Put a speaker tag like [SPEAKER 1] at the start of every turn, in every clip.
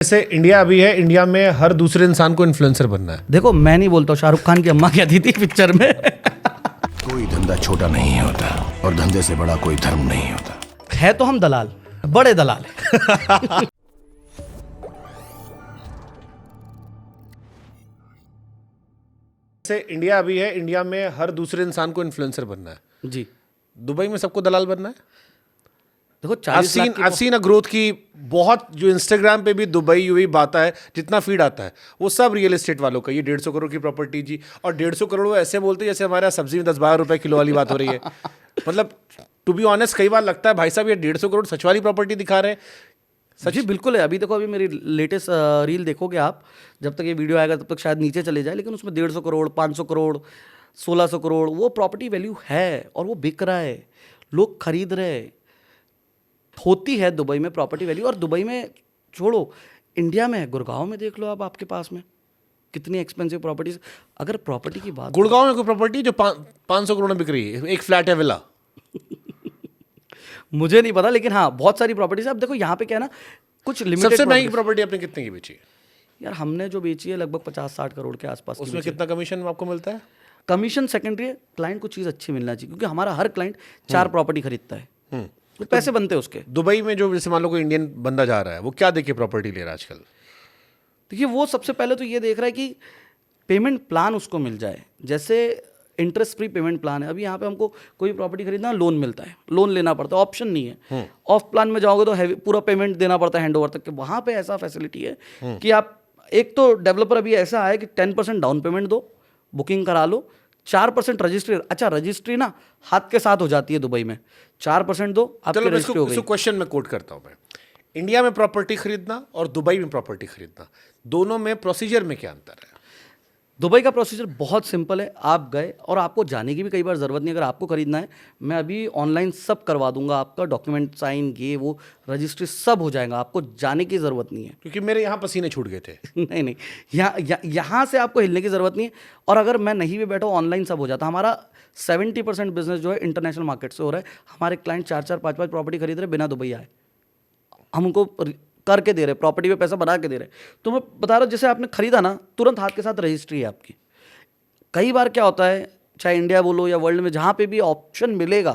[SPEAKER 1] जैसे इंडिया अभी है, इंडिया में हर दूसरे इंसान को इन्फ्लुएंसर बनना है।
[SPEAKER 2] देखो मैं नहीं बोलता हूँ, शाहरुख खान की अम्मा कहती थी पिक्चर में।
[SPEAKER 3] कोई धंधा छोटा नहीं होता और धंधे से बड़ा कोई धर्म नहीं होता।
[SPEAKER 2] है तो हम दलाल, बड़े दलाल हैं।
[SPEAKER 1] जैसे इंडिया अभी है, इंडिया में हर दूसरे इंसान को इन्फ्लुएंसर बनना है।
[SPEAKER 2] जी
[SPEAKER 1] दुबई में सबको दलाल बनना है।
[SPEAKER 2] देखो 40 लाख की
[SPEAKER 1] I've seen a growth की बहुत, जो इंस्टाग्राम पे भी दुबई यूई बात है, जितना फीड आता है वो सब रियल एस्टेट वालों का। ये 150 करोड़ की प्रॉपर्टी जी, और 150 करोड़ वो ऐसे बोलते हैं जैसे हमारे यहाँ सब्जी में 10-12 रुपए किलो वाली बात हो रही है। मतलब टू बी ऑनेस्ट कई बार लगता है भाई साहब ये 150 करोड़ सच वाली प्रॉपर्टी दिखा रहे हैं।
[SPEAKER 2] सच बिल्कुल है। अभी देखो, अभी मेरी लेटेस्ट रील देखोगे आप, जब तक ये वीडियो आएगा तब तक शायद नीचे चले जाए, लेकिन उसमें 150 करोड़ 500 करोड़ 1600 करोड़ वो प्रॉपर्टी वैल्यू है और वो बिक रहा है, लोग खरीद रहे हैं। होती है दुबई में प्रॉपर्टी वैल्यू। और दुबई में छोड़ो, इंडिया में है, गुड़गांव में देख लो आप, आपके पास में कितनी एक्सपेंसिव प्रॉपर्टीज। अगर प्रॉपर्टी की बात,
[SPEAKER 1] गुड़गांव में कोई प्रॉपर्टी जो 500 करोड़ में बिक रही है, एक फ्लैट है, विला।
[SPEAKER 2] मुझे नहीं पता, लेकिन हाँ बहुत सारी प्रॉपर्टीज। अब देखो यहाँ पे क्या है ना, कुछ लिमिटेड।
[SPEAKER 1] सबसे महंगी प्रॉपर्टी आपने कितने की बेची?
[SPEAKER 2] यार हमने जो बेची है लगभग 50-60 करोड़ के आसपास की
[SPEAKER 1] उसमें
[SPEAKER 2] बेची है।
[SPEAKER 1] कितना कमीशन आपको मिलता है?
[SPEAKER 2] कमीशन सेकेंडरी है, क्लाइंट को चीज़ अच्छी मिलना चाहिए, क्योंकि हमारा हर क्लाइंट 4 प्रॉपर्टी खरीदता है, तो पैसे बनते हैं उसके।
[SPEAKER 1] दुबई में जो जैसे मान लो कोई इंडियन बंदा जा रहा है, वो क्या देखिए प्रॉपर्टी ले रहा है आजकल?
[SPEAKER 2] देखिए वो सबसे पहले तो ये देख रहा है कि पेमेंट प्लान उसको मिल जाए। जैसे इंटरेस्ट फ्री पेमेंट प्लान है। अभी यहाँ पे हमको कोई प्रॉपर्टी खरीदना, लोन मिलता है, लोन लेना पड़ता है, ऑप्शन नहीं है। ऑफ प्लान में जाओगे तो हैवी पूरा पेमेंट देना पड़ता है हैंड ओवर तक के। वहाँ पे ऐसा फैसिलिटी है कि आप, एक तो डेवलपर अभी ऐसा है कि 10% डाउन पेमेंट दो, बुकिंग करा लो, 4% रजिस्ट्री। अच्छा रजिस्ट्री ना हाथ के साथ हो जाती है दुबई में, 4% दो, आपकी रजिस्ट्री हो गई।
[SPEAKER 1] क्वेश्चन में कोट करता हूँ मैं। इंडिया में प्रॉपर्टी खरीदना और दुबई में प्रॉपर्टी खरीदना, दोनों में प्रोसीजर में क्या अंतर है?
[SPEAKER 2] दुबई का प्रोसीजर बहुत सिंपल है। आप गए और आपको जाने की भी कई बार ज़रूरत नहीं। अगर आपको खरीदना है, मैं अभी ऑनलाइन सब करवा दूंगा, आपका डॉक्यूमेंट साइन ये वो रजिस्ट्री सब हो जाएगा, आपको जाने की ज़रूरत नहीं है।
[SPEAKER 1] क्योंकि मेरे यहाँ पसीने छूट गए थे।
[SPEAKER 2] नहीं, यहाँ से आपको हिलने की ज़रूरत नहीं है। और अगर मैं नहीं भी बैठा, ऑनलाइन सब हो जाता। हमारा 70% बिजनेस जो है इंटरनेशनल मार्केट से हो रहा है। हमारे क्लाइंट 4-4 5-5 प्रॉपर्टी खरीद रहे बिना दुबई आए, हम उनको करके दे रहे, प्रॉपर्टी पे पैसा बना के दे रहे। तो मैं बता रहा हूँ, जैसे आपने खरीदा ना, तुरंत हाथ के साथ रजिस्ट्री है आपकी। कई बार क्या होता है, चाहे इंडिया बोलो या वर्ल्ड में, जहाँ पे भी ऑप्शन मिलेगा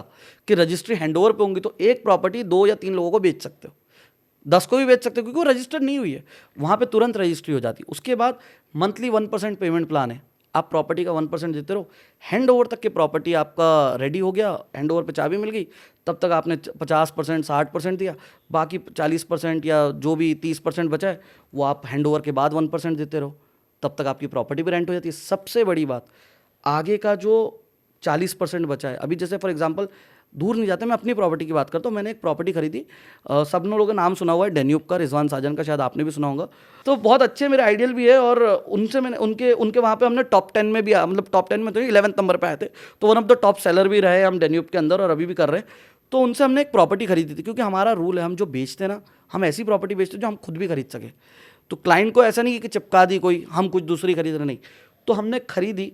[SPEAKER 2] कि रजिस्ट्री हैंडओवर पे होंगी, तो एक प्रॉपर्टी 2 या 3 लोगों को बेच सकते हो, 10 को भी बेच सकते हो, क्योंकि वो रजिस्टर्ड नहीं हुई है। वहाँ पे तुरंत रजिस्ट्री हो जाती है। उसके बाद मंथली 1% पेमेंट प्लान है। आप प्रॉपर्टी का 1% देते रहो, हैंड ओवर तक की प्रॉपर्टी आपका रेडी हो गया, हैंड ओवर पे चाबी मिल गई, तब तक आपने 50% 60% दिया, बाकी 40% या जो भी 30% बचा है वो आप हैंड ओवर के बाद 1% देते रहो, तब तक आपकी प्रॉपर्टी भी रेंट हो जाती है। सबसे बड़ी बात, आगे का जो 40% बचा है, अभी जैसे फॉर एग्जांपल दूर नहीं जाते, मैं अपनी प्रॉपर्टी की बात करता हूँ। मैंने एक प्रॉपर्टी खरीदी, सब लोगों का नाम सुना हुआ है, डेन्यूब का, रिजवान साजन का, शायद आपने भी सुना होगा। तो बहुत अच्छे मेरे आइडियल भी है, और उनसे मैंने उनके वहाँ पे हमने टॉप 10 में भी, मतलब टॉप 10 में तो 11th नंबर पे आए थे, तो one of the top seller भी रहे हम डेन्यूब के अंदर, और अभी भी कर रहे हैं। तो उनसे हमने एक प्रॉपर्टी खरीदी थी, क्योंकि हमारा रूल है, हम जो बेचते हैं ना, हम ऐसी प्रॉपर्टी बेचते हैं जो हम खुद भी खरीद सके। तो क्लाइंट को ऐसा नहीं कि चिपका दी कोई, हम कुछ दूसरी खरीद रहे, नहीं। तो हमने खरीदी,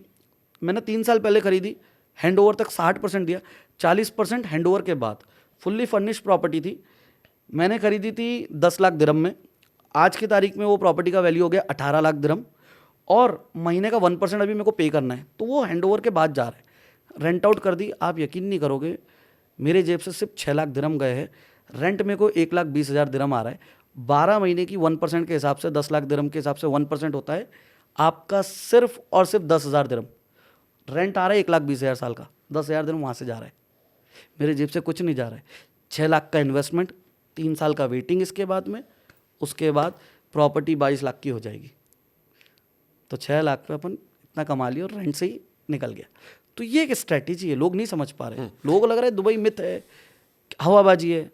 [SPEAKER 2] मैंने 3 साल पहले खरीदी, हैंड ओवर तक 60% दिया, 40% हैंड ओवर के बाद फुल्ली फर्निश्ड प्रॉपर्टी थी। मैंने खरीदी थी 10 लाख दिरहम में। आज की तारीख में वो प्रॉपर्टी का वैल्यू हो गया 18 लाख दिरहम, और महीने का 1% अभी मेरे को पे करना है, तो वो हैंड ओवर के बाद जा रहा है। रेंट आउट कर दी, आप यकीन नहीं करोगे, मेरे जेब से सिर्फ 6 लाख दिरहम गए हैं। रेंट मेरे को 1,20,000 दिरहम आ रहा है। 12 महीने की 1% के हिसाब से, 10 लाख दिरहम के हिसाब से 1% होता है आपका सिर्फ और सिर्फ 10,000 दिरहम। रेंट आ रहा है 1,20,000 साल का, 10,000 दिरहम वहाँ से जा रहा है, मेरे जेब से कुछ नहीं जा रहा है। 6 लाख का इन्वेस्टमेंट, 3 साल का वेटिंग इसके बाद में, उसके बाद प्रॉपर्टी 22 लाख की हो जाएगी। तो 6 लाख पे अपन इतना कमा लिया और रेंट से ही निकल गया। तो ये एक स्ट्रैटेजी है, लोग नहीं समझ पा रहे। लोगों को लग रहा है दुबई मिथ है, हवाबाजी है,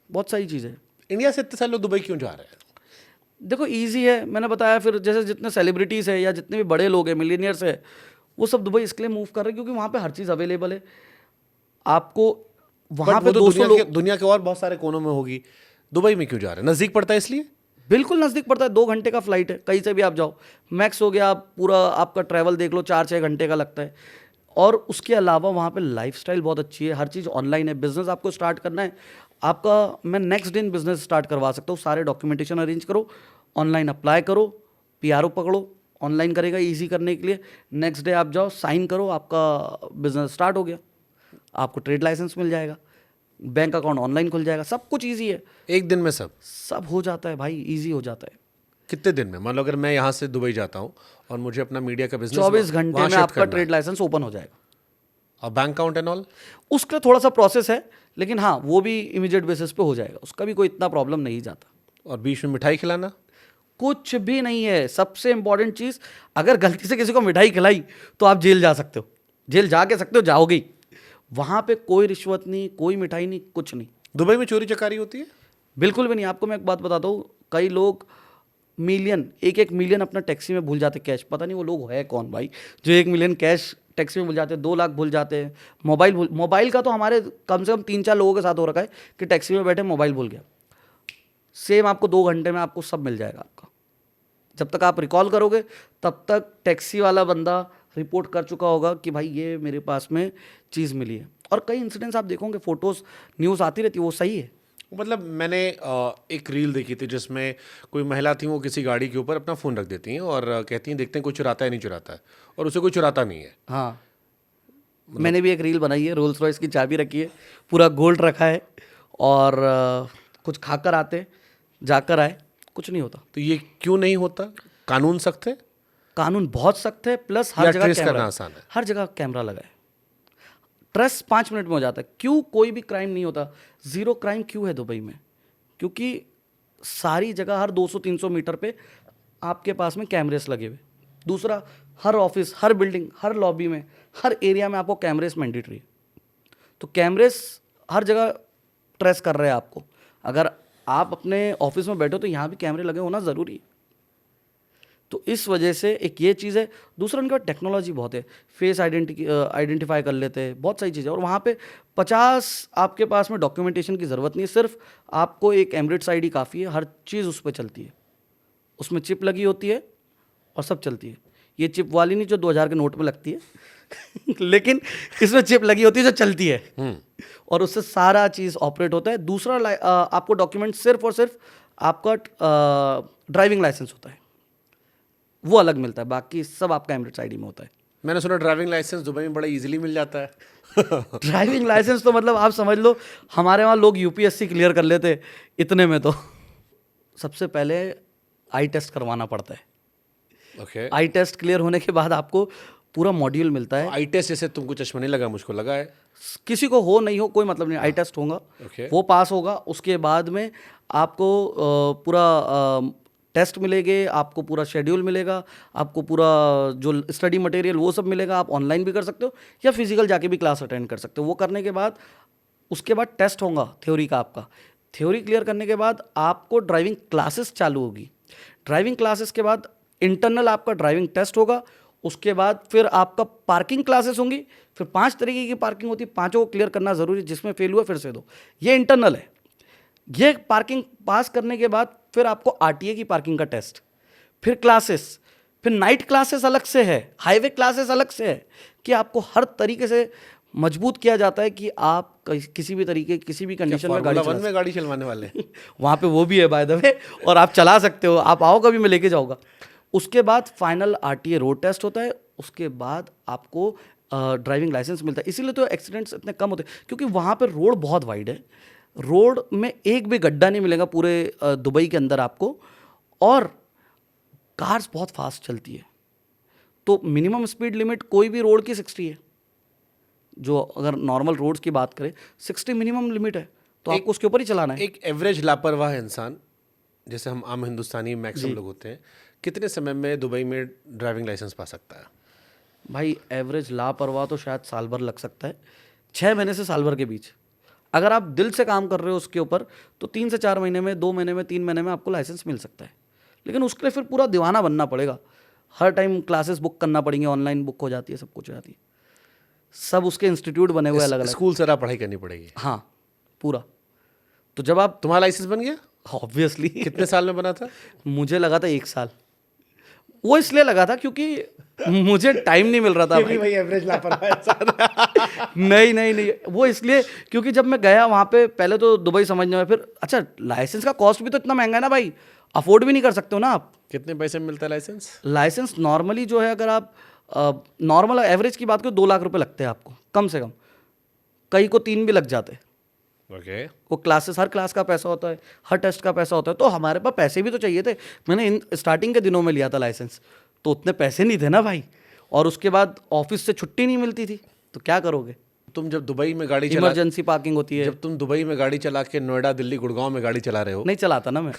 [SPEAKER 2] बहुत सारी चीज़ें हैं।
[SPEAKER 1] इंडिया से इतने सारे लोग दुबई क्यों जा रहे हैं?
[SPEAKER 2] देखो ईजी है, मैंने बताया। फिर जैसे जितने सेलिब्रिटीज़ है या जितने भी बड़े लोग हैं, मिलीनियर्स है, वो सब दुबई इसके लिए मूव कर रहे हैं क्योंकि वहाँ पे हर चीज़ अवेलेबल है। आपको वहाँ पे 200 लोग,
[SPEAKER 1] दुनिया के और बहुत सारे कोनों में होगी, दुबई में क्यों जा रहे हैं? नज़दीक पड़ता है इसलिए?
[SPEAKER 2] बिल्कुल नज़दीक पड़ता है, 2 घंटे का फ्लाइट है, कहीं से भी आप जाओ। मैक्स हो गया, आप पूरा आपका ट्रैवल देख लो 4-6 घंटे का लगता है। और उसके अलावा वहाँ पे लाइफस्टाइल बहुत अच्छी है, हर चीज़ ऑनलाइन है। बिजनेस आपको स्टार्ट करना है, आपका मैं नेक्स्ट दिन बिजनेस स्टार्ट करवा सकता हूँ। सारे डॉक्यूमेंटेशन अरेंज करो, ऑनलाइन अप्लाई करो, पीआरओ पकड़ो, ऑनलाइन करेगा इजी करने के लिए, नेक्स्ट डे आप जाओ साइन करो, आपका बिजनेस स्टार्ट हो गया, आपको ट्रेड लाइसेंस मिल जाएगा, बैंक अकाउंट ऑनलाइन खुल जाएगा, सब कुछ ईजी है,
[SPEAKER 1] एक दिन में
[SPEAKER 2] सब हो जाता है भाई, ईजी हो जाता है।
[SPEAKER 1] कितने दिन में? मान लो अगर मैं यहाँ से दुबई जाता हूँ और मुझे अपना मीडिया का बिजनेस
[SPEAKER 2] 24 घंटे में आपका ट्रेड लाइसेंस ओपन हो जाएगा।
[SPEAKER 1] और बैंक अकाउंट एंड ऑल?
[SPEAKER 2] उसका थोड़ा सा प्रोसेस है, लेकिन हाँ वो भी इमीडिएट बेसिस पे हो जाएगा, उसका भी कोई इतना प्रॉब्लम नहीं जाता।
[SPEAKER 1] और बीच में मिठाई खिलाना?
[SPEAKER 2] कुछ भी नहीं है। सबसे इंपॉर्टेंट चीज़, अगर गलती से किसी को मिठाई खिलाई तो आप जेल जा सकते हो, जेल जा के सकते हो, जाओगे ही। वहाँ पे कोई रिश्वत नहीं, कोई मिठाई नहीं, कुछ नहीं।
[SPEAKER 1] दुबई में चोरी चकारी होती है?
[SPEAKER 2] बिल्कुल भी नहीं। आपको मैं एक बात बताता हूँ, कई लोग मिलियन, एक मिलियन अपना टैक्सी में भूल जाते कैश। पता नहीं वो लोग है कौन भाई जो 1 मिलियन कैश टैक्सी में भूल जाते हैं, 2 लाख भूल जाते हैं, मोबाइल का तो हमारे कम से कम 3-4 लोगों के साथ हो रखा है कि टैक्सी में बैठे मोबाइल भूल गया। सेम आपको 2 घंटे में आपको सब मिल जाएगा आपका। जब तक आप रिकॉल करोगे तब तक टैक्सी वाला बंदा रिपोर्ट कर चुका होगा कि भाई ये मेरे पास में चीज़ मिली है। और कई इंसिडेंट्स आप देखोगे, फोटोज़ न्यूज़ आती रहती है, वो सही है।
[SPEAKER 1] मतलब मैंने एक रील देखी थी जिसमें कोई महिला थी, वो किसी गाड़ी के ऊपर अपना फ़ोन रख देती हैं और कहती हैं देखते हैं कोई चुराता है नहीं चुराता है, और उसे कोई चुराता नहीं है।
[SPEAKER 2] हाँ, मैंने भी एक रील बनाई है, रोल्स रॉयस की चाबी रखी है, पूरा गोल्ड रखा है, और कुछ खाकर आते, जाकर आए, कुछ नहीं होता।
[SPEAKER 1] तो ये क्यों नहीं होता? कानून सख्त है?
[SPEAKER 2] कानून बहुत सख्त है, प्लस
[SPEAKER 1] या
[SPEAKER 2] हर जगह
[SPEAKER 1] ट्रेस
[SPEAKER 2] कैमरा
[SPEAKER 1] करना
[SPEAKER 2] है।
[SPEAKER 1] आसान है?
[SPEAKER 2] हर जगह कैमरा लगा है। ट्रेस 5 मिनट में हो जाता है। क्यों कोई भी क्राइम नहीं होता? जीरो क्राइम क्यों है दुबई में? क्योंकि सारी जगह हर 200-300 मीटर पे आपके पास में कैमरेस लगे हुए। दूसरा, हर ऑफिस, हर बिल्डिंग, हर लॉबी में, हर एरिया में आपको कैमरेस मैंडेटरी है। तो कैमरेस हर जगह ट्रेस कर रहे हैं आपको। अगर आप अपने ऑफिस में बैठो तो यहाँ भी कैमरे लगे होना ज़रूरी है। तो इस वजह से एक ये चीज़ है। दूसरा, उनके पास टेक्नोलॉजी बहुत है, फेस आइडेंटिफाई कर लेते हैं, बहुत सारी चीज़ें। और वहाँ पे 50 आपके पास में डॉक्यूमेंटेशन की ज़रूरत नहीं है, सिर्फ आपको एक एमरेट्स आईडी काफ़ी है, हर चीज़ उस पर चलती है, उसमें चिप लगी होती है और सब चलती है। ये चिप वाली नहीं जो 2000 के नोट में लगती है लेकिन इसमें चिप लगी होती है जो चलती है और उससे सारा चीज़ ऑपरेट होता है। दूसरा, आपको डॉक्यूमेंट सिर्फ और सिर्फ आपका ड्राइविंग लाइसेंस होता है, वो अलग मिलता है, बाकी सब आपका एमरेट्स आईडी में होता है।
[SPEAKER 1] मैंने सुना ड्राइविंग लाइसेंस दुबई में बड़ा इजीली मिल जाता है
[SPEAKER 2] ड्राइविंग लाइसेंस तो मतलब आप समझ लो, हमारे वहाँ लोग यूपीएससी क्लियर कर लेते इतने में। तो सबसे पहले आई टेस्ट करवाना पड़ता है।
[SPEAKER 1] ओके।
[SPEAKER 2] आई टेस्ट क्लियर होने के बाद आपको पूरा मॉड्यूल मिलता है।
[SPEAKER 1] आई टेस्ट जैसे तुमको चश्मा नहीं लगा, मुझको लगा है।
[SPEAKER 2] किसी को हो नहीं हो कोई मतलब नहीं, आई टेस्ट होगा,
[SPEAKER 1] Okay.
[SPEAKER 2] वो पास होगा। उसके बाद में आपको पूरा टेस्ट मिलेंगे, आपको पूरा शेड्यूल मिलेगा, आपको पूरा जो स्टडी मटेरियल वो सब मिलेगा। आप ऑनलाइन भी कर सकते हो या फिजिकल जाके भी क्लास अटेंड कर सकते हो। वो करने के बाद उसके बाद टेस्ट होगा थ्योरी का। आपका थ्योरी क्लियर करने के बाद आपको ड्राइविंग क्लासेस चालू होगी। ड्राइविंग क्लासेस के बाद इंटरनल आपका ड्राइविंग टेस्ट होगा। उसके बाद फिर आपका पार्किंग क्लासेस होंगी। फिर 5 तरीके की पार्किंग होती है, 5 को क्लियर करना ज़रूरी है, जिसमें फेल हुआ फिर से दो। ये इंटरनल है। ये पार्किंग पास करने के बाद फिर आपको आरटीए की पार्किंग का टेस्ट, फिर क्लासेस, फिर नाइट क्लासेस अलग से है, हाईवे क्लासेस अलग से है, कि आपको हर तरीके से मजबूत किया जाता है कि आप किसी भी तरीके, किसी भी कंडीशन में गाड़ी
[SPEAKER 1] Formula 1 में गाड़ी चलवाने वाले हैं।
[SPEAKER 2] वहाँ पे वो भी है बाय द वे, और आप चला सकते हो। आप आओ कभी, मैं लेके जाऊँगा। उसके बाद फाइनल आरटीए रोड टेस्ट होता है। उसके बाद आपको ड्राइविंग लाइसेंस मिलता है। इसीलिए तो एक्सीडेंट्स इतने कम होते हैं, क्योंकि वहाँ पर रोड बहुत वाइड है। रोड में एक भी गड्ढा नहीं मिलेगा पूरे दुबई के अंदर आपको, और कार्स बहुत फास्ट चलती है। तो मिनिमम स्पीड लिमिट कोई भी रोड की 60 है। जो अगर नॉर्मल रोड्स की बात करें 60 मिनिमम लिमिट है, तो आपको उसके ऊपर ही चलाना है।
[SPEAKER 1] एक एवरेज लापरवाह इंसान, जैसे हम आम हिंदुस्तानी मैक्सिमम लोग होते हैं, कितने समय में दुबई में ड्राइविंग लाइसेंस पा सकता है?
[SPEAKER 2] भाई एवरेज लापरवाह तो शायद साल भर लग सकता है, 6 महीने से साल भर के बीच। अगर आप दिल से काम कर रहे हो उसके ऊपर तो 3 से 4 महीने में, 2 महीने में, 3 महीने में आपको लाइसेंस मिल सकता है। लेकिन उसके लिए फिर पूरा दीवाना बनना पड़ेगा। हर टाइम क्लासेस बुक करना पड़ेंगे, ऑनलाइन बुक हो जाती है, सब कुछ हो जाती है। सब उसके इंस्टीट्यूट बने हुए अलग अलग।
[SPEAKER 1] स्कूल से पढ़ाई करनी पड़ेगी?
[SPEAKER 2] हाँ, पूरा। तो जब आप,
[SPEAKER 1] तुम्हारा लाइसेंस बन गया?
[SPEAKER 2] ऑब्वियसली।
[SPEAKER 1] कितने साल में बना था?
[SPEAKER 2] मुझे लगा था 1 साल। वो इसलिए लगा था क्योंकि मुझे टाइम नहीं मिल रहा था भाई
[SPEAKER 1] एवरेज लापरवाह
[SPEAKER 2] नहीं, वो इसलिए क्योंकि जब मैं गया वहाँ पे, पहले तो दुबई समझने में, फिर अच्छा लाइसेंस का कॉस्ट भी तो इतना महंगा है ना भाई। अफोर्ड भी नहीं कर सकते हो ना आप।
[SPEAKER 1] कितने पैसे में मिलता है लाइसेंस?
[SPEAKER 2] लाइसेंस नॉर्मली जो है, अगर आप नॉर्मल एवरेज की बात करो 2 लाख रुपए लगते हैं आपको कम से कम, कई को 3 भी लग जाते हैं।
[SPEAKER 1] ओके।
[SPEAKER 2] वो क्लासेस, हर क्लास का पैसा होता है, हर टेस्ट का पैसा होता है, तो हमारे पास पैसे भी तो चाहिए थे। मैंने स्टार्टिंग के दिनों में लिया था लाइसेंस, तो उतने पैसे नहीं थे ना भाई, और उसके बाद ऑफिस से छुट्टी नहीं मिलती थी, तो क्या करोगे।
[SPEAKER 1] तुम जब दुबई में गाड़ी चला,
[SPEAKER 2] इमरजेंसी पार्किंग होती है।
[SPEAKER 1] जब तुम दुबई में गाड़ी चला के नोएडा, दिल्ली, गुड़गांव में गाड़ी चला रहे हो,
[SPEAKER 2] नहीं चलाता ना मैं